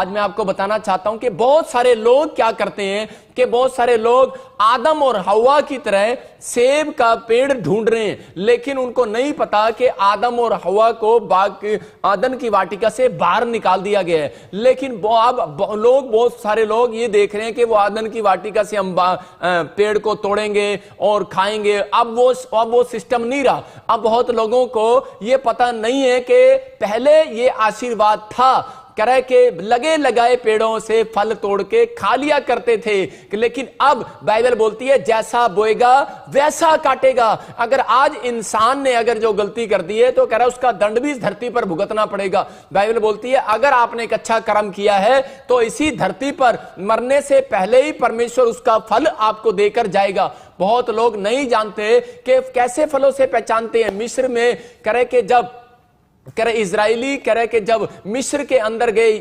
आज मैं आपको बताना चाहता हूं कि बहुत सारे लोग क्या करते हैं कि बहुत सारे लोग आदम और हवा की तरह सेब का पेड़ ढूंढ रहे हैं, लेकिन उनको नहीं पता कि आदम और हवा को बाग आदन की वाटिका से बाहर निकाल दिया गया है। लेकिन अब बहुत सारे लोग ये देख रहे हैं कि वो आदन की वाटिका से हम पेड़ को तोड़ेंगे और खाएंगे। अब वो सिस्टम नहीं रहा। अब बहुत लोगों को ये पता नहीं है कि पहले ये आशीर्वाद था, करे के लगे लगाए पेड़ों से फल तोड़ के खा लिया करते थे, लेकिन अब बाइबल बोलती है जैसा बोएगा वैसा काटेगा। अगर आज इंसान ने अगर जो गलती कर दी है तो कह रहा है उसका दंड भी इस धरती पर भुगतना पड़ेगा। बाइबल बोलती है अगर आपने एक अच्छा कर्म किया है तो इसी धरती पर मरने से पहले ही परमेश्वर उसका फल आपको देकर जाएगा। बहुत लोग नहीं जानते कि कैसे फलों से पहचानते हैं। मिस्र में करे कि जब इजराइली करे कि जब मिस्र के अंदर गए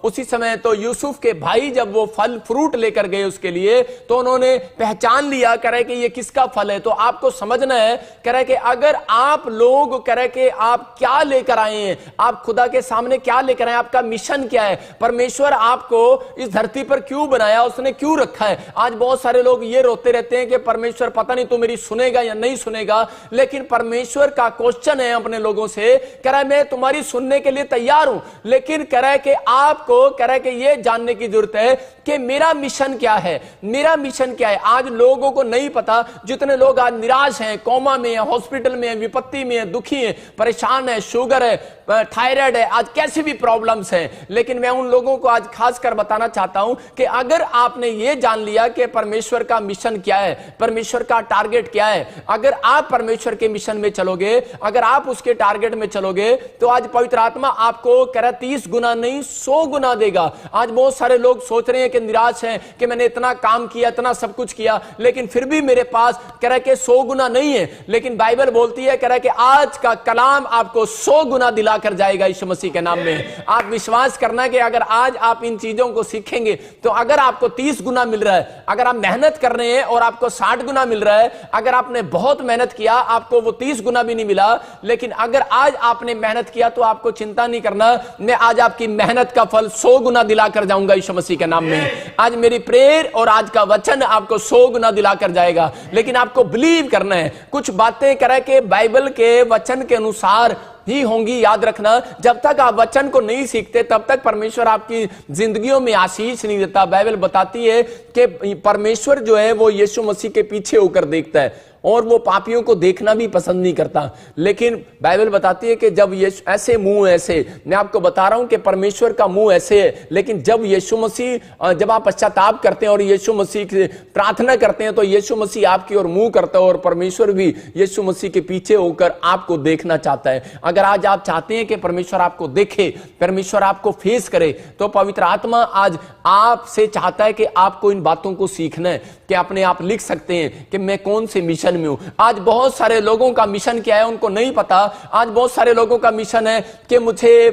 उसी समय तो यूसुफ के भाई जब वो फल फ्रूट लेकर गए उसके लिए, तो उन्होंने पहचान लिया करे कि ये किसका फल है। तो आपको समझना है करे कि अगर आप लोग करे कि आप क्या लेकर आए हैं, आप खुदा के सामने क्या लेकर आए, आपका मिशन क्या है, परमेश्वर आपको इस धरती पर क्यों बनाया, उसने क्यों रखा है। आज बहुत सारे लोग ये रोते रहते हैं कि परमेश्वर पता नहीं तो मेरी सुनेगा या नहीं सुनेगा, लेकिन परमेश्वर का क्वेश्चन है अपने लोगों से, कह रहा है मैं तुम्हारी सुनने के लिए तैयार हूं, लेकिन कह रहा है कि आपको कह रहा है कि यह जानने की जरूरत है कि मेरा मिशन क्या है, मेरा मिशन क्या है। आज लोगों को नहीं पता। जितने लोग आज निराश हैं, कोमा में हैं, हॉस्पिटल में हैं, विपत्ति में हैं, दुखी हैं, परेशान है, शुगर है, थायराइड है, आज कैसी भी प्रॉब्लम्स हैं, लेकिन मैं उन लोगों को आज खासकर बताना चाहता हूं कि अगर आपने यह जान लिया कि परमेश्वर का मिशन क्या है, परमेश्वर का टारगेट क्या है, अगर आप परमेश्वर के मिशन में चलोगे, अगर आप उसके टारगेट में चलोगे, तो आज पवित्र आत्मा आपको कह रहा 30 गुना नहीं 100 गुना देगा। आज बहुत सारे लोग सोच रहे हैं कि निराश हैं कि मैंने इतना काम किया, इतना सब कुछ किया, लेकिन फिर भी मेरे पास कह रहा है कि 100 गुना नहीं है। लेकिन बाइबल बोलती है कह रहा है कि आज का कलाम आपको 100 गुना दिलाकर जाएगा यीशु मसीह के नाम में। आप विश्वास करना कि अगर आज आप इन चीजों को सीखेंगे तो अगर आपको 30 गुना मिल रहा है, अगर आप मेहनत कर रहे हैं और आपको 60 गुना मिल रहा है, अगर आपने बहुत मेहनत किया आपको वो 30 गुना भी नहीं मिला, लेकिन अगर आज आपने मेहनत किया तो आपको चिंता नहीं करना, मैं आज आपकी मेहनत का फल 100 गुना दिलाकर जाऊंगा यीशु मसीह के नाम में। आज मेरी प्रेयर और आज का वचन आपको 100 गुना दिलाकर जाएगा, लेकिन आपको बिलीव करना है। कुछ बातें करे कि बाइबल के वचन के अनुसार ही होंगी। याद रखना, जब तक आप वचन को नहीं सीखते तब तक परमेश्वर आपकी जिंदगियों में आशीष नहीं देता। बाइबल बताती है कि परमेश्वर जो है वो यीशु मसीह के पीछे होकर देखता है और वो पापियों को देखना भी पसंद नहीं करता। लेकिन बाइबल बताती है कि जब ये ऐसे मुंह ऐसे, मैं आपको बता रहा हूं कि परमेश्वर का मुंह ऐसे है, लेकिन जब यीशु मसीह जब आप पश्चाताप करते हैं और यीशु मसीह से प्रार्थना करते हैं तो यीशु मसीह आपकी ओर मुंह करता है और परमेश्वर भी यीशु मसीह के पीछे होकर आपको देखना चाहता है। अगर आज आप चाहते हैं कि परमेश्वर आपको देखे, परमेश्वर आपको फेस करे, तो पवित्र आत्मा आज आपसे चाहता है कि आपको इन बातों को सीखना है कि अपने आप लिख सकते हैं कि मैं कौन से मिशन में हूं। आज बहुत सारे लोगों का मिशन क्या है उनको नहीं पता। आज बहुत सारे लोगों का मिशन है कि मुझे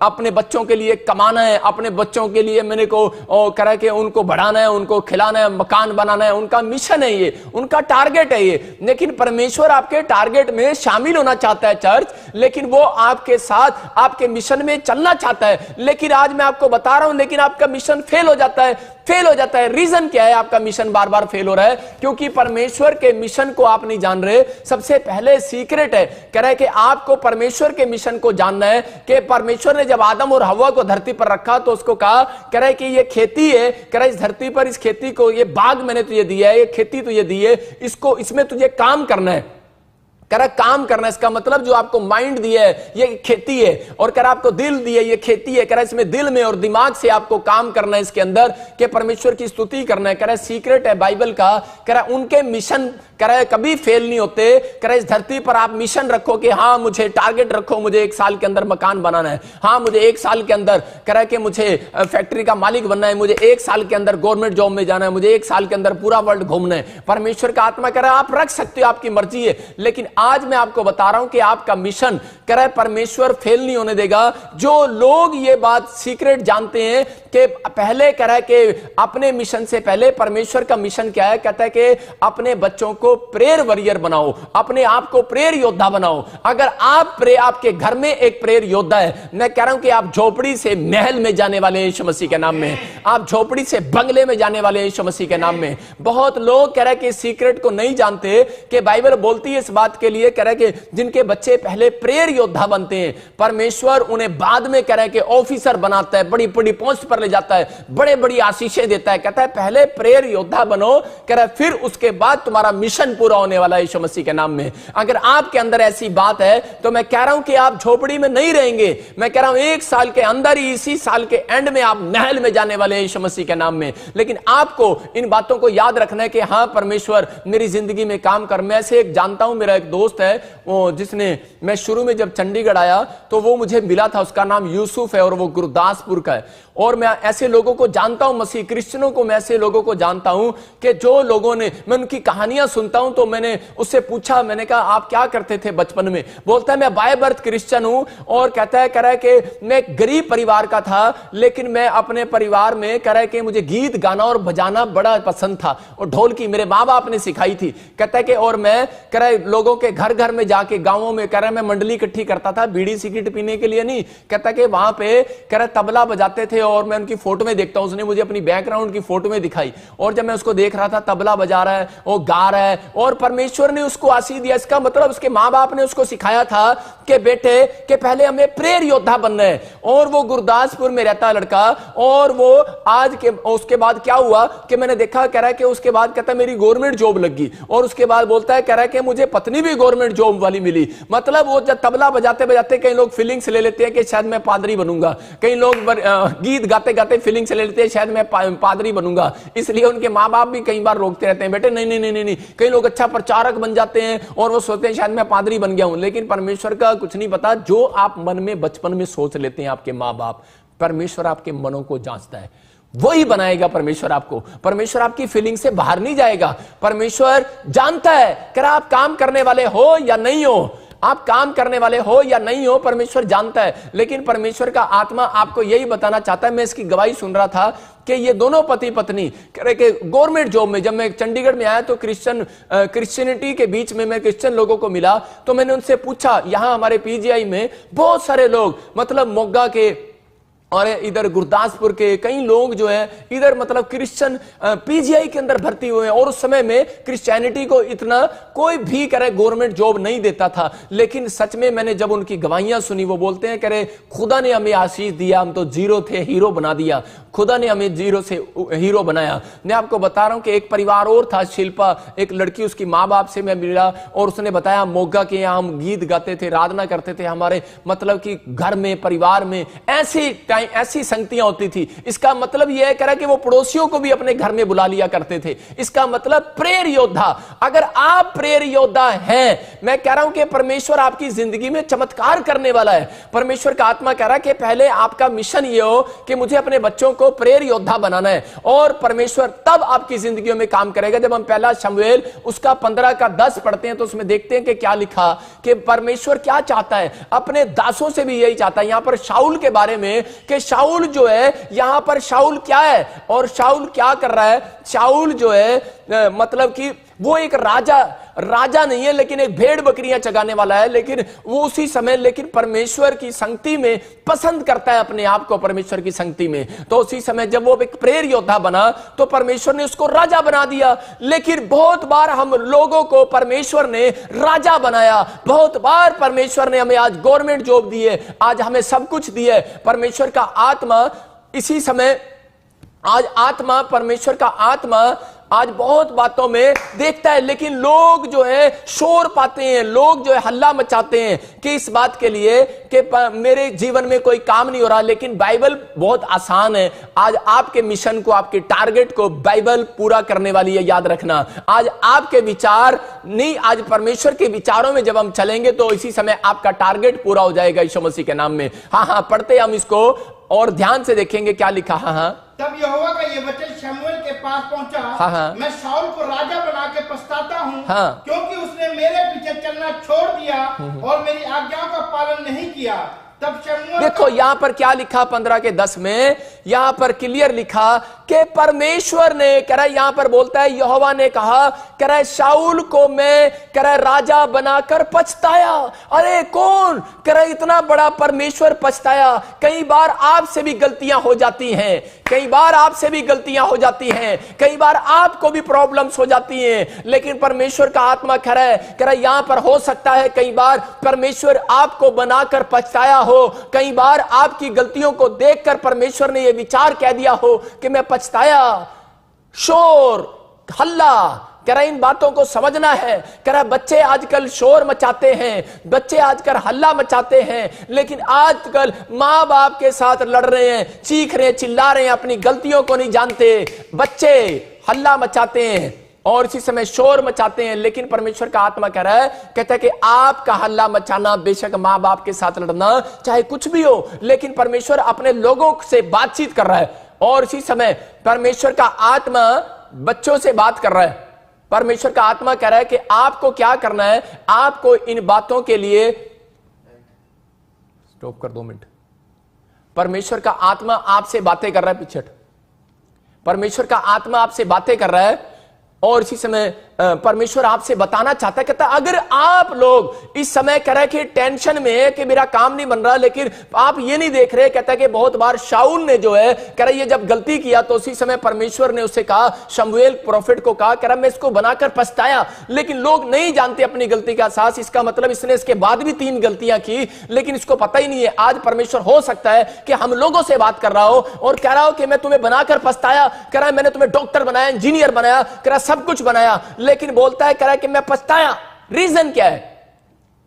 अपने बच्चों के लिए कमाना है, अपने बच्चों के लिए मैंने को करा के उनको बढ़ाना है, उनको खिलाना है, मकान बनाना है। उनका मिशन है ये, उनका टारगेट है ये। लेकिन परमेश्वर आपके टारगेट में शामिल होना चाहता है चर्च, लेकिन वो आपके साथ आपके मिशन में चलना चाहता है। लेकिन आज मैं आपको बता रहा हूं, लेकिन आपका मिशन फेल हो जाता है। फेल हो जाता है। रीजन क्या है आपका मिशन बार बार फेल हो रहा है? क्योंकि परमेश्वर के मिशन को आप नहीं जान रहे। सबसे पहले सीक्रेट है, कह रहा है कि आपको परमेश्वर के मिशन को जानना है कि परमेश्वर ने जब आदम और हवा को धरती पर रखा तो उसको कहा, कह रहा है कि ये खेती है, कह रहा है इस धरती पर इस खेती को, ये बाग मैंने तुझे दिया है, ये खेती तुझे दी है, इसको इसमें तुझे काम करना है। कह रहा काम करना, इसका मतलब जो आपको माइंड दिया है ये खेती है, और कह रहा आपको दिल दिया ये खेती है। कह रहा इसमें दिल में और दिमाग से आपको काम करना है इसके अंदर कि परमेश्वर की स्तुति करना है। कह रहा सीक्रेट है बाइबल का। कह रहा उनके मिशन कह रहा कभी फेल नहीं होते। कह रहा इस धरती पर आप मिशन रखो कि हाँ मुझे टारगेट रखो, मुझे 1 साल के अंदर मकान बनाना है, हाँ मुझे 1 साल के अंदर कह रहा है कि मुझे फैक्ट्री का मालिक बनना है, मुझे 1 साल के अंदर गवर्नमेंट जॉब में जाना है, मुझे 1 साल के अंदर पूरा वर्ल्ड घूमना है। परमेश्वर का आत्मा कह रहा है आप रख सकते हो, आपकी मर्जी है, लेकिन आज मैं आपको बता रहा हूं कि आपका मिशन करे परमेश्वर फेल नहीं होने देगा। जो लोग ये बात सीक्रेट जानते हैं कि पहले करे कि अपने मिशन से पहले परमेश्वर का मिशन क्या है, कहता है कि अपने बच्चों को प्रेयर वॉरियर बनाओ, अपने आप को प्रेयर योद्धा बनाओ। अगर आपके घर में एक प्रेयर योद्धा है, मैं कह रहा हूं कि आप झोपड़ी से महल में जाने वाले यीशु मसीह के नाम में, आप झोपड़ी से बंगले में जाने वाले यीशु मसीह के नाम में। बहुत लोग कह रहे हैं कि सीक्रेट को नहीं जानते कि बाइबल बोलती है इस बात के लिए, कह रहे हैं कि जिनके बच्चे पहले प्रेयर योद्धा बनते हैं, परमेश्वर उन्हें बाद में कह रहे हैं कि ऑफिसर बनाता है, बड़ी बड़ी पोस्ट पर ले जाता है, बड़े बड़ी आशीषें देता है। कहता है पहले प्रेयर योद्धा बनो, कह रहा है फिर उसके बाद तुम्हारा मिशन पूरा होने वाला है यीशु मसीह के नाम में। अगर आपके अंदर ऐसी बात है तो मैं कह रहा हूं कि आप झोपड़ी में नहीं रहेंगे। मैं कह रहा हूं 1 साल के अंदर ही, इसी साल के एंड में आप महल में जाने वाले हैं यीशु मसीह के नाम में। लेकिन आपको इन बातों को याद रखना है कि हां परमेश्वर मेरी जिंदगी में काम कर। मैं ऐसे एक जानता हूं, मेरा एक दोस्त है वो, जिसने, मैं शुरू में जब चंडीगढ़ आया तो वो मुझे मिला था, उसका नाम यूसुफ है और वो गुरदासपुर का है। और मैं ऐसे लोगों को जानता हूं, मसीह क्रिश्चियनों को मैं ऐसे लोगों को जानता हूं कि जो लोगों ने, मैं उनकी कहानियां सुनता हूं तो मैंने उससे पूछा, मैंने कहा आप क्या करते थे बचपन में? बोलता है मैं बाय बर्थ क्रिश्चियन हूं। और कहता है, कह रहा है कि मैं गरीब परिवार का था, लेकिन मैं अपने परिवार में, कह रहा है कि मुझे गीत गाना और बजाना बड़ा पसंद था और ढोलकी मेरे माँ बाप ने सिखाई थी। कहता है कि और मैं, कह रहा है, लोगों के घर घर में जाके, गांवों में, कह रहा है मैं मंडली इकट्ठी करता था, बीड़ी सिगरेट पीने के लिए नहीं। कहता है कि वहां पे, कह रहा है, तबला बजाते थे और मैं उनकी फोटो में देखता हूं, उसने मुझे अपनी बैकग्राउंड की फोटो में दिखाई और जब मैं उसको देख रहा था, तबला बजा रहा है, वो गा रहा है और परमेश्वर ने उसको आशीष दिया। इसका मतलब उसके माँ बाप ने उसको सिखाया था कि बेटे कि पहले हमें प्रेयर योद्धा बनना है। और वो गुरदासपुर में रहता लड़का, और वो आज के, उसके बाद क्या हुआ कि मैंने देखा, कह रहा है कि उसके बाद कहता है मेरी गवर्नमेंट जॉब लगी, और उसके बाद बोलता है, कह रहा है कि मुझे पत्नी भी गवर्नमेंट जॉब वाली मिली। मतलब वो जब तबला बजाते बजाते कई लोग फीलिंग्स ले लेते हैं कि शायद मैं पादरी बनूंगा, कई लोग गीत गाते गाते फीलिंग्स ले लेते हैं शायद मैं पादरी बनूंगा, इसलिए उनके माँ बाप भी कई बार रोकते रहते हैं, बेटे नहीं नहीं नहीं नहीं। कई लोग अच्छा प्रचारक बन जाते हैं और वो सोचते हैं शायद मैं पादरी बन गया हूं, लेकिन परमेश्वर का कुछ नहीं पता। जो आप मन में बचपन में सोच लेते हैं आपके माँ बाप, परमेश्वर आपके मनों को जांचता है, वही बनाएगा परमेश्वर आपको। परमेश्वर आपकी फीलिंग से बाहर नहीं जाएगा। परमेश्वर जानता है कि आप काम करने वाले हो या नहीं हो, आप काम करने वाले हो या नहीं हो, परमेश्वर जानता है। लेकिन परमेश्वर का आत्मा आपको यही बताना चाहता है। मैं इसकी गवाही सुन रहा था कि ये दोनों पति पत्नी कह रहे कि गवर्नमेंट जॉब में, जब मैं चंडीगढ़ में आया तो क्रिश्चियनिटी के बीच में मैं क्रिश्चियन लोगों को मिला, तो मैंने उनसे पूछा, यहां हमारे पीजीआई में बहुत सारे लोग, मतलब मोगा के और इधर गुरदासपुर के कई लोग जो है इधर, मतलब क्रिश्चियन पीजीआई के अंदर भर्ती हुए हैं। और उस समय में क्रिश्चियनिटी को इतना कोई भी करे गवर्नमेंट जॉब नहीं देता था। लेकिन सच में मैंने जब उनकी गवाहियां सुनी, वो बोलते हैं, करे खुदा ने हमें आशीष दिया, हम तो जीरो थे, हीरो बना दिया। खुदा ने हमें जीरो से हीरो बनाया। मैं आपको बता रहा हूं कि एक परिवार और था, शिल्पा एक लड़की, उसकी माँ बाप से मैं मिला और उसने बताया मोगा के यहाँ हम गीत गाते थे, आराधना करते थे, हमारे मतलब कि घर में, परिवार में ऐसी संगतियां होती थी। इसका मतलब यह कह रहा है कि वो पड़ोसियों को भी अपने घर में बुला लिया करते थे। इसका मतलब प्रेयर योद्धा। अगर आप प्रेयर योद्धा हैं, मैं कह रहा हूं कि परमेश्वर आपकी जिंदगी में चमत्कार करने वाला है। परमेश्वर का आत्मा कह रहा है कि पहले आपका मिशन यह हो कि मुझे अपने बच्चों को प्रेयर योद्धा बनाना है, और परमेश्वर तब आपकी जिंदगियों में काम करेगा। जब हम पहला शमूएल उसका 15-10 पढ़ते हैं तो उसमें देखते हैं कि क्या लिखा, कि परमेश्वर क्या चाहता है, अपने दासों से भी यही चाहता है। यहां पर शाऊल के बारे में, कि शाऊल जो है, यहां पर शाऊल क्या है और शाऊल क्या कर रहा है। शाऊल जो है मतलब कि वो एक राजा नहीं है, लेकिन एक भेड़ बकरियां चगाने वाला है। लेकिन वो उसी समय, लेकिन परमेश्वर की संगति में पसंद करता है अपने आप को, परमेश्वर की संगति में। तो उसी समय जब वो एक प्रेयर योद्धा बना तो परमेश्वर ने उसको राजा बना दिया। लेकिन बहुत बार हम लोगों को परमेश्वर ने राजा बनाया, बहुत बार परमेश्वर ने हमें आज गवर्नमेंट जॉब दी है, आज हमें सब कुछ दिया है। परमेश्वर का आत्मा इसी समय, आज आत्मा, परमेश्वर का आत्मा आज बहुत बातों में देखता है, लेकिन लोग जो है शोर पाते हैं, लोग जो है हल्ला मचाते हैं कि इस बात के लिए कि मेरे जीवन में कोई काम नहीं हो रहा। लेकिन बाइबल बहुत आसान है। आज आपके मिशन को, आपके टारगेट को बाइबल पूरा करने वाली है, याद रखना। आज आपके विचार नहीं, आज परमेश्वर के विचारों में जब हम चलेंगे तो इसी समय आपका टारगेट पूरा हो जाएगा यीशु मसीह के नाम में। हाँ, पढ़ते हम इसको और ध्यान से देखेंगे क्या लिखा। हाँ, तब यहोवा का ये वचन शमूएल के पास पहुंचा। हाँ। मैं शाऊल को राजा बना के पछताता हूँ, हाँ। क्योंकि उसने मेरे पीछे चलना छोड़ दिया और मेरी आज्ञाओं का पालन नहीं किया। तब शमूएल देखो यहां पर क्या लिखा 15 के 10 में, यहां पर क्लियर लिखा कि परमेश्वर ने कह रहा है, यहां पर बोलता है यहोवा ने कहा कह रहा है शाऊल को मैं कह रहा है राजा बनाकर पछताया। अरे कौन कह रहा है इतना बड़ा परमेश्वर पछताया? कई बार आपसे भी गलतियां हो जाती हैं, कई बार आपसे भी गलतियां हो जाती हैं, कई बार आपको भी प्रॉब्लम्स हो जाती हैं, लेकिन परमेश्वर का आत्मा कह रहा है यहां पर हो सकता है कई बार परमेश्वर आपको बनाकर पछताया हो, कई बार आपकी गलतियों को देखकर परमेश्वर ने यह विचार कह दिया हो कि मैं पछताया। शोर हल्ला कह रहा इन बातों को समझना है। कह रहा बच्चे आजकल शोर मचाते हैं, बच्चे आजकल हल्ला मचाते हैं, लेकिन आजकल मां बाप के साथ लड़ रहे हैं, चीख रहे हैं, चिल्ला रहे हैं, अपनी गलतियों को नहीं जानते। बच्चे हल्ला मचाते हैं और इसी समय शोर मचाते हैं, लेकिन परमेश्वर का आत्मा कह रहा है, कहता है कि आपका हल्ला मचाना, बेशक मां बाप के साथ लड़ना, चाहे कुछ भी हो, लेकिन परमेश्वर अपने लोगों से बातचीत कर रहा है। और इसी समय परमेश्वर का आत्मा बच्चों से बात कर रहा है। परमेश्वर का आत्मा कह रहा है कि आपको क्या करना है, आपको इन बातों के लिए स्टॉप कर 2 मिनट। परमेश्वर का आत्मा आपसे बातें कर रहा है पिछट। परमेश्वर का आत्मा आपसे बातें कर रहा है और इसी समय परमेश्वर आपसे बताना चाहता है, कहता है अगर आप लोग इस समय कह रहे कि टेंशन में है कि मेरा काम नहीं बन रहा, लेकिन आप ये नहीं देख रहे, कहता है कि बहुत बार शाऊल ने जो है कह रहा ये जब गलती किया तो उसी समय परमेश्वर ने उससे कहा, शमूएल प्रोफेट को कहा, कह रहा मैं इसको बनाकर पछताया, लेकिन लोग नहीं जानते अपनी गलती का एहसास। इसका मतलब इसने इसके बाद भी 3 गलतियां की, लेकिन इसको पता ही नहीं है। आज परमेश्वर हो सकता है कि हम लोगों से बात कर रहा हो और कह रहा हो कि मैं तुम्हें बनाकर पछताया, कह रहा मैंने तुम्हें डॉक्टर बनाया, इंजीनियर बनाया, कह रहा सब कुछ बनाया, लेकिन बोलता है कह रहा है कि मैं पछताया। रीजन क्या है?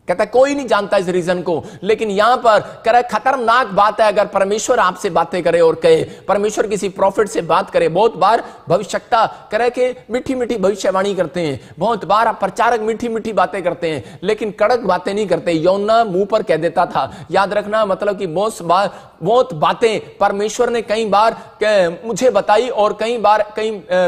कहता है कोई नहीं जानता इस रीजन को, लेकिन यहां पर कह रहा है खतरनाक बात है अगर परमेश्वर आपसे बातें करे और कहे, परमेश्वर किसी प्रॉफिट से बात करे। बहुत बार भविष्यवक्ता कह रहे कि मीठी मीठी भविष्यवाणी करते हैं, बहुत बार प्रचारक मीठी मीठी बातें करते हैं, लेकिन कड़क बातें नहीं करते। यौना मुंह पर कह देता था, याद रखना, मतलब कि बहुत बातें परमेश्वर ने कई बार मुझे बताई और कई बार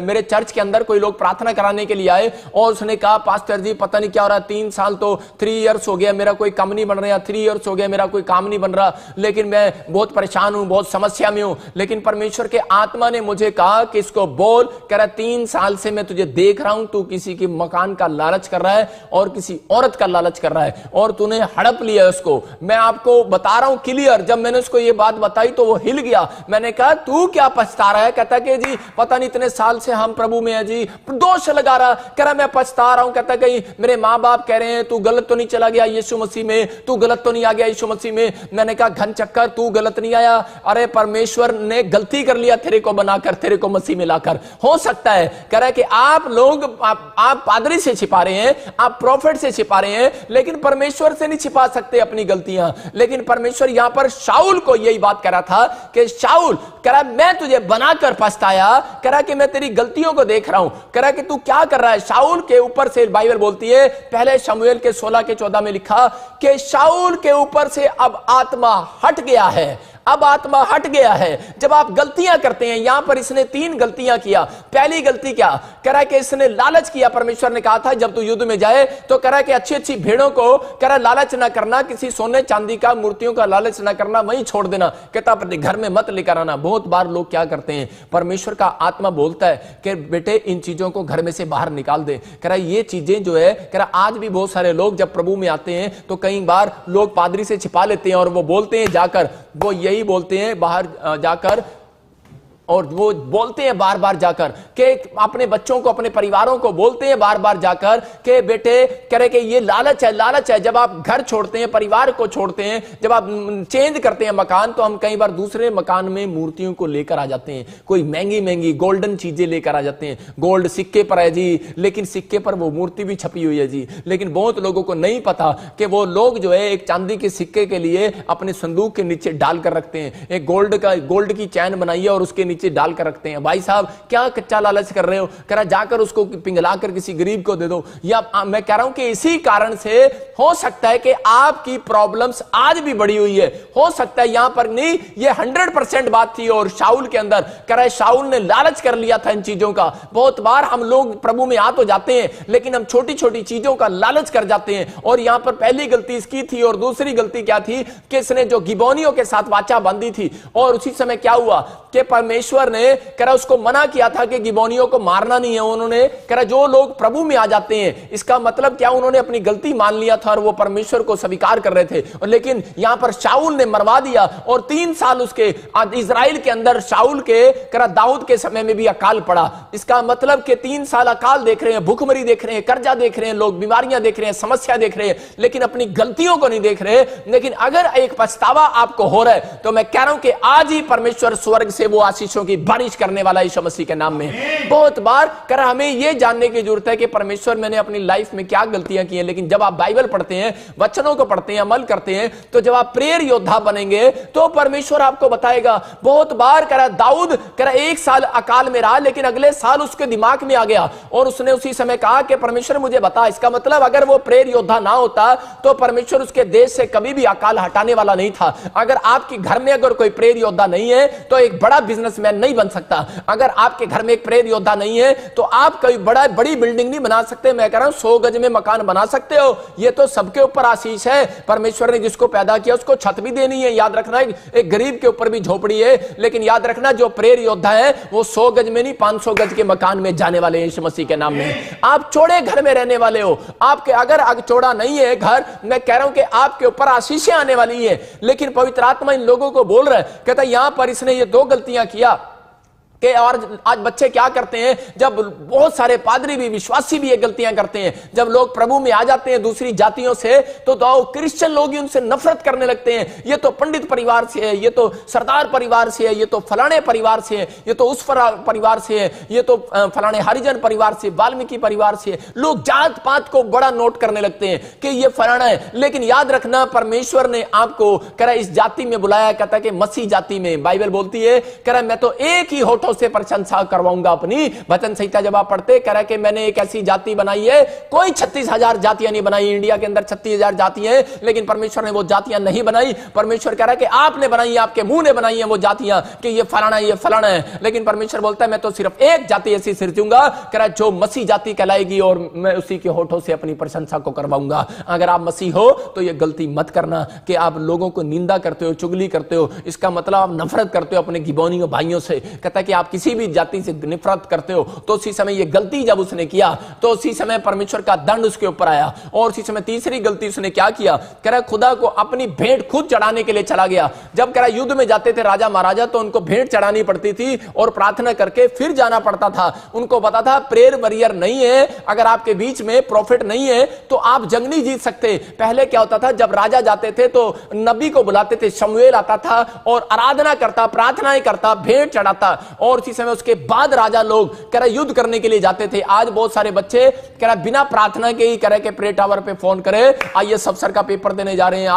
मेरे चर्च के अंदर कोई लोग प्रार्थना कराने के लिए आए और उसने कहा पास्टर जी पता नहीं क्या हो रहा, 3 साल तो 3 इयर्स हो गया मेरा कोई काम नहीं बन रहा, 3 इयर्स हो गया मेरा कोई काम नहीं बन रहा, लेकिन मैं बहुत परेशान हूं, बहुत समस्या में हूं। लेकिन परमेश्वर के आत्मा ने मुझे कहा कि इसको बोल, कह रहा 3 साल से मैं तुझे देख रहा हूं, तू किसी की मकान का लालच कर रहा है और किसी औरत का लालच कर रहा है और तूने हड़प लिया उसको। मैं आपको बता रहा हूं क्लियर। जब मैंने उसको ये बात बताई तो वो हिल गया। मैंने कहा तू क्या पछता रहा है? कहता कि जी पता नहीं इतने साल से हम प्रभु में है जी, दोष लगा रहा, कह रहा मैं पछता रहा हूं। कहता कहीं मेरे माँ बाप कह रहे हैं तू गलत तो नहीं चला गया यीशु मसीह में, तू गलत तो नहीं आ गया यीशु मसीह में। मैंने कहा घन चक्कर, तू गलत नहीं आया, अरे परमेश्वर ने गलती कर लिया तेरे को बनाकर, तेरे को मसीह में लाकर। हो सकता है कह रहा है कि आप लोग आप पादरी से छिपा रहे हैं, आप प्रॉफिट से छिपा रहे हैं, लेकिन परमेश्वर से नहीं छिपा सकते अपनी गलतियां। लेकिन परमेश्वर यहां पर शाऊल को यही बात कह रहा था कि शाऊल कह रहा मैं तुझे बनाकर पछताया, कह रहा कि मैं तेरी गलतियों को देख रहा हूं, कह रहा कि तू क्या कर रहा है। शाऊल के ऊपर से बाइबल बोलती है पहले शमूएल के 16 के 14 में लिखा कि शाऊल के ऊपर से अब आत्मा हट गया है, अब आत्मा हट गया है। जब आप गलतियां करते हैं, यहां पर इसने 3 गलतियां किया। पहली गलती क्या? कह रहा है कि इसने लालच किया। परमेश्वर ने कहा था जब तू युद्ध में जाए तो कह रहा है कि अच्छी अच्छी भेड़ों को कह रहा लालच ना करना, किसी सोने चांदी का मूर्तियों का लालच ना करना, वहीं छोड़ देना, कहता अपने घर में मत लेकर आना। बहुत बार लोग क्या करते हैं, परमेश्वर का आत्मा बोलता है कि बेटे इन चीजों को घर में से बाहर निकाल दे। कह रहा ये चीजें जो है, कह रहा आज भी बहुत सारे लोग जब प्रभु में आते हैं तो कई बार लोग पादरी से छिपा लेते हैं और वो बोलते हैं जाकर, वो यही बोलते हैं बाहर जाकर, और वो बोलते हैं बार बार जाकर कि अपने बच्चों को, अपने परिवारों को बोलते हैं बार बार जाकर कि बेटे कह रहे कि ये लालच है, लालच है। जब आप घर छोड़ते हैं, परिवार को छोड़ते हैं, जब आप चेंज करते हैं मकान, तो हम कई बार दूसरे मकान में मूर्तियों को लेकर आ जाते हैं, कोई महंगी महंगी गोल्डन चीजें लेकर आ जाते हैं। गोल्ड सिक्के पर है जी, लेकिन सिक्के पर वो मूर्ति भी छपी हुई है जी। लेकिन बहुत लोगों को नहीं पता कि वो लोग जो है एक चांदी के सिक्के के लिए अपने संदूक के नीचे डालकर रखते हैं। एक गोल्ड की चैन बनाई है और उसके नीचे डालकर रखते हैं। भाई साहब क्या कच्चा लालच कर रहे हो, कह रहा जाकर उसको पिघलाकर किसी गरीब को दे दो। या मैं कह रहा हूं कि इसी कारण से हो सकता है कि आपकी प्रॉब्लम्स आज भी बढ़ी हुई है। हो सकता है यहां पर नहीं, ये 100% बात थी। और शाऊल के अंदर कह रहा है शाऊल ने लालच कर लिया था इन चीजों का। बहुत बार हम लोग प्रभु में आ तो जाते हैं लेकिन हम छोटी छोटी चीजों का लालच कर जाते हैं। और यहां पर पहली गलती इसकी थी। और दूसरी गलती क्या थी कि इसने जो गिबोनियों के साथ वाचा बांधी थी। और उसी समय क्या हुआ कि परमेश्वर ने कह रहा उसको मना किया था कि गिबोनियों को मारना नहीं है। उन्होंने कह रहा जो लोग प्रभु में आ जाते हैं, इसका मतलब क्या उन्होंने अपनी गलती मान लिया था और वो परमेश्वर को स्वीकार कर रहे थे। और लेकिन यहां पर शाऊल ने मरवा दिया। और 3 साल उसके इजराइल के अंदर शाऊल के कह रहा दाऊद के समय में भी अकाल पड़ा। इसका मतलब कि 3 साल अकाल देख रहे हैं, भूखमरी देख रहे हैं, कर्जा देख रहे हैं, लोग बीमारियां देख रहे हैं, समस्या देख रहे हैं, लेकिन अपनी गलतियों को नहीं देख रहे। लेकिन अगर एक पछतावा आपको हो रहा है तो मैं कह रहा हूं कि आज ही परमेश्वर स्वर्ग से वो आशीषों की बारिश करने वाला यीशु मसीह के नाम में। बहुत बार कर हमें यह जानने की जरूरत है कि परमेश्वर मैंने अपनी लाइफ में क्या गलतियां की हैं। लेकिन जब आप बाइबल पढ़ते हैं, वचनों को पढ़ते हैं, अमल करते हैं, तो जब आप प्रेयर योद्धा बनेंगे तो परमेश्वर आपको बताएगा। बहुत बार करा दाऊद करा 1 साल अकाल में रहा लेकिन अगले साल उसके दिमाग में आ गया और उसने उसी समय कहा कि परमेश्वर मुझे बता। इसका मतलब अगर वो प्रेयर योद्धा ना होता तो परमेश्वर उसके देश से कभी भी अकाल हटाने वाला नहीं था। अगर आपके घर में अगर कोई प्रेयर योद्धा नहीं है तो एक बड़ा बिजनेसमैन नहीं बन सकता। अगर आपके घर में एक प्रेयर योद्धा नहीं है तो आप कोई बड़ी बिल्डिंग नहीं बना सकते। मैं कह रहा हूं 100 गज में मकान बना सकते हो, ये तो सबके ऊपर आशीष है। परमेश्वर ने जिसको पैदा किया उसको छत भी देनी है। याद रखना एक गरीब के ऊपर भी झोपड़ी है, लेकिन याद रखना जो प्रेयर योद्धा है वो 100 गज में नहीं 500 गज के मकान में जाने वाले हैं यीशु मसीह के नाम में। आप चौड़े घर में रहने वाले हो, आपके अगर चौड़ा नहीं है घर, मैं कह रहा हूं कि आपके ऊपर आशीषें आने वाली है। लेकिन पवित्र आत्मा इन लोगों को बोल रहा है, कहता है यहां पर इसने ये 2 गलतियां किया कि और आज बच्चे क्या करते हैं, जब बहुत सारे पादरी भी विश्वासी भी ये गलतियां करते हैं। जब लोग प्रभु में आ जाते हैं दूसरी जातियों से तो क्रिश्चियन लोग ही उनसे नफरत करने लगते हैं। ये तो पंडित परिवार से है, ये तो सरदार परिवार से है, ये तो फलाने परिवार से है, ये तो उस परिवार से है, ये तो फलाने हरिजन परिवार से, वाल्मीकि परिवार से। लोग जात पात को बड़ा नोट करने लगते हैं कि ये फलाना है। लेकिन याद रखना परमेश्वर ने आपको कह रहा इस जाति में बुलाया, कहता कि मसीह जाति में। बाइबल बोलती है कह रहा मैं तो एक ही होठों से प्रशंसा करवाऊंगा अपनी। वचन संहिता जब आप पढ़ते कह रहा कि मैंने एक ऐसी जाति बनाई है, कोई 36,000 जातियां नहीं बनाई। इंडिया के अंदर 36,000 जातियां हैं, लेकिन परमेश्वर ने वो जातियां नहीं बनाई। परमेश्वर कह रहा है कि आपने बनाई, आपके मुंह ने बनाई है वो जातियां कि ये फलाना ये फलाना है। लेकिन परमेश्वर बोलता है मैं तो सिर्फ एक जाति ऐसी सिरजूंगा, कह रहा जो मसीह जाति कहलाएगी और मैं उसी के होठों से अपनी प्रशंसा को करवाऊंगा। अगर आप मसीह हो तो ये गलती मत करना कि आप लोगों को निंदा करते हो, चुगली करते हो। इसका मतलब आप नफरत करते हो अपने गिबोनियों भाइयों से। कहता है कि आप किसी भी जाति से नफरत करते हो। तो उसी समय ये गलती जब उसने किया तो उसी समय परमेश्वर का दंड उसके ऊपर आया। और उसी समय तीसरी गलती उसने क्या किया, कह रहा खुदा को अपनी भेंट खुद चढ़ाने के लिए चला गया। जब कह रहा युद्ध में जाते थे राजा महाराजा तो उनको भेंट चढ़ानी पड़ती थी और प्रार्थना करके फिर जाना पड़ता था। उनको पता था प्रेयर वॉरियर नहीं है, अगर आपके बीच में प्रॉफिट नहीं है तो आप जंग नहीं जीत सकते। पहले क्या होता था जब राजा जाते थे तो नबी को बुलाते थे, शमूएल आता था और आराधना करता, प्रार्थनाएं करता, भेंट चढ़ाता और उसी समय उसके बाद राजा लोग कह रहे युद्ध करने के लिए जाते थे। आज बहुत सारे बच्चे कह रहे बिना प्रार्थना के ही कह रहे के प्रेयर टावर पे फोन करे आईएएस अफसर का पेपर देने जा रहे हैं,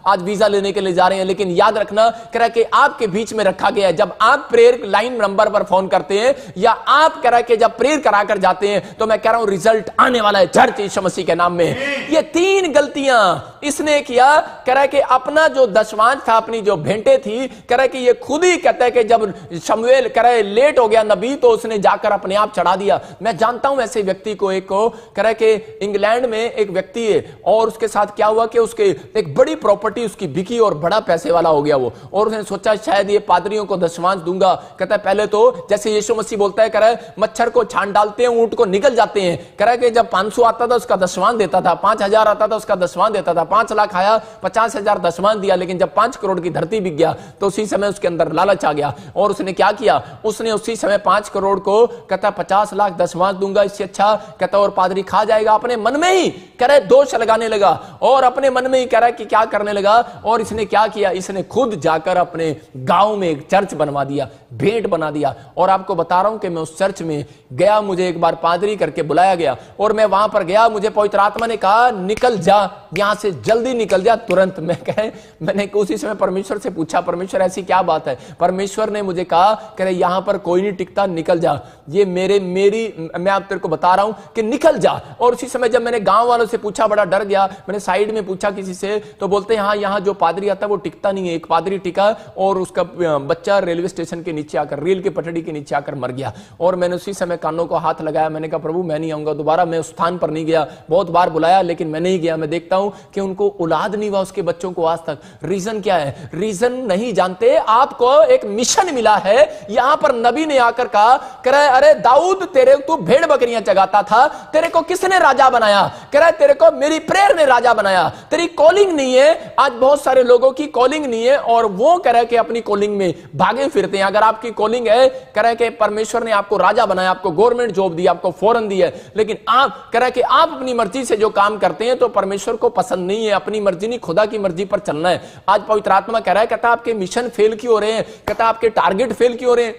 आज वीजा लेने के लिए जा रहे हैं। लेकिन याद रखना कह रहा कि आपके बीच में रखा गया है। जब आप प्रेयर लाइन नंबर पर फोन करते हैं या आप कह रहा कि जब प्रेयर कराकर जाते हैं तो मैं कह रहा हूं रिजल्ट आने वाला है चर्च यीशु मसीह के नाम में। ये 3 गलतियां इसने किया। कह रहा कि अपना जो दशमांश था, अपनी जो भेंटे थी, कह रहा कि ये खुद ही कहता है कि जब शमूएल कह रहे लेट हो गया नबी तो उसने जाकर अपने आप चढ़ा दिया। मैं जानता हूं ऐसे व्यक्ति को, एक को कह रहा कि इंग्लैंड में एक व्यक्ति है और उसके साथ क्या हुआ कि उसके एक बड़ी प्रॉपर्टी उसकी बिकी और बड़ा पैसे वाला हो गया वो। और उसने सोचा शायद ये पादरियों को दशमांश दूंगा। कहता है पहले तो जैसे यीशु मसीह बोलता है, कह रहा है मच्छर को छान डालते हैं ऊंट को निकल जाते हैं। कह रहा है कि जब 500 आता था उसका दशमांश देता था, 5,000 आता था उसका दशमांश देता था, 5 लाख आया 50,000 दशमांश दिया। लेकिन जब 5 करोड़ की धरती बिक गया तो उसी समय उसके अंदर लालच आ गया और उसने क्या किया, उसने उसी समय 5 करोड़ को कहता 50 लाख दशमांश दूंगा, इससे अच्छा कहता और पादरी खा जाएगा। अपने मन में ही कह रहे दोष लगाने लगा और अपने मन में ही कह रहा कि क्या करने लगा। और इसने क्या किया, इसने खुद जाकर अपने गांव में एक चर्च बनवा दिया, भेंट बना दिया। और आपको बता रहा हूं कि मैं उस चर्च में गया, मुझे एक बार पादरी करके बुलाया गया और मैं वहां पर गया। मुझे पवित्र आत्मा ने कहा निकल जा यहां से, जल्दी निकल जा तुरंत। मैंने उसी समय परमेश्वर से पूछा, परमेश्वर ऐसी क्या बात है। परमेश्वर ने मुझे कहा कह रहे यहां यहां पर कोई नहीं टिकता, निकल जा, ये मैं आप तेरे को बता रहा हूं कि निकल जा। और उसी समय जब मैंने गांव वालों से पूछा, बड़ा डर गया, मैंने साइड में पूछा किसी से, तो बोलते हैं हाँ यहाँ जो पादरी आता है वो टिकता नहीं है। एक पादरी टिका और उसका बच्चा रेलवे स्टेशन के नीचे आकर, रेल की पटड़ी के नीचे आकर मर गया। और मैंने उसी समय कानों को हाथ लगाया, मैंने कहा प्रभु मैं नहीं आऊंगा दोबारा, मैं उस स्थान पर नहीं गया। बहुत बार बुलाया लेकिन मैं नहीं गया। मैं देखता हूं कि उनको औलाद नहीं हुआ उसके बच्चों को आज तक। रीजन क्या है? रीजन नहीं जानते। आपको एक मिशन मिला है। यहां पर नबी ने आकर कहा, कह रहा है अरे दाऊद तू भेड़ बकरियां चगाता था, तेरे को किसने राजा बनाया? कह रहा है तेरे को मेरी प्रेयर ने राजा बनाया, तेरी कॉलिंग नहीं है। आज बहुत सारे लोगों की कॉलिंग नहीं है और वो कह रहा है कि अपनी कॉलिंग में भागे फिरते हैं। अगर आपकी कॉलिंग है, कह रहा है कि परमेश्वर ने आपको राजा बनाया, आपको गवर्नमेंट जॉब दी, आपको फौरन दी है, लेकिन आप कह रहा है कि आप अपनी मर्जी से जो काम करते हैं तो परमेश्वर को पसंद नहीं है। अपनी मर्जी नहीं, खुदा की मर्जी पर चलना है। आज पवित्र आत्मा कह रहा है, कहता आपके मिशन फेल क्यों हो रहे हैं, कहता आपके टारगेट फेल क्यों हो रहे हैं,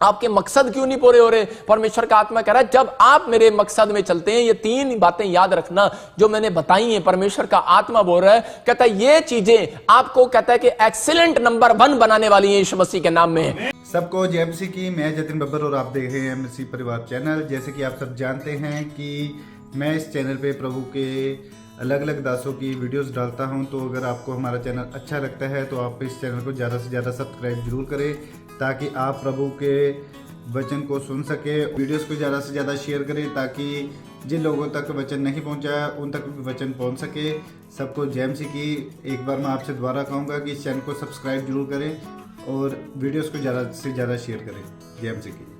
आपके मकसद क्यों नहीं पूरे हो रहे? परमेश्वर का आत्मा कह रहा है जब आप मेरे मकसद में चलते हैं, ये 3 बातें याद रखना जो मैंने बताई हैं। परमेश्वर का आत्मा बोल रहा है, कहता है ये चीजें आपको, कहता है कि एक्सीलेंट नंबर 1 बनाने वाली हैं यीशु मसीह के नाम में। सबको जय मसीह की। मैं जतिन बब्बर और आप देख रहे हैं मसीह परिवार चैनल। जैसे कि आप सब जानते हैं कि मैं इस चैनल पे प्रभु के अलग अलग दासों की वीडियोस डालता हूं, तो अगर आपको हमारा चैनल अच्छा लगता है तो आप इस चैनल को ज़्यादा से ज़्यादा सब्सक्राइब जरूर करें, ताकि आप प्रभु के वचन को सुन सके। वीडियोस को ज़्यादा से ज़्यादा शेयर करें ताकि जिन लोगों तक वचन नहीं पहुंचा उन तक भी वचन पहुंच सके। सबको जय मसीह की। एक बार मैं आपसे दोबारा कहूँगा कि इस चैनल को सब्सक्राइब जरूर करें और वीडियोस को ज़्यादा से ज़्यादा शेयर करें। जय मसीह की।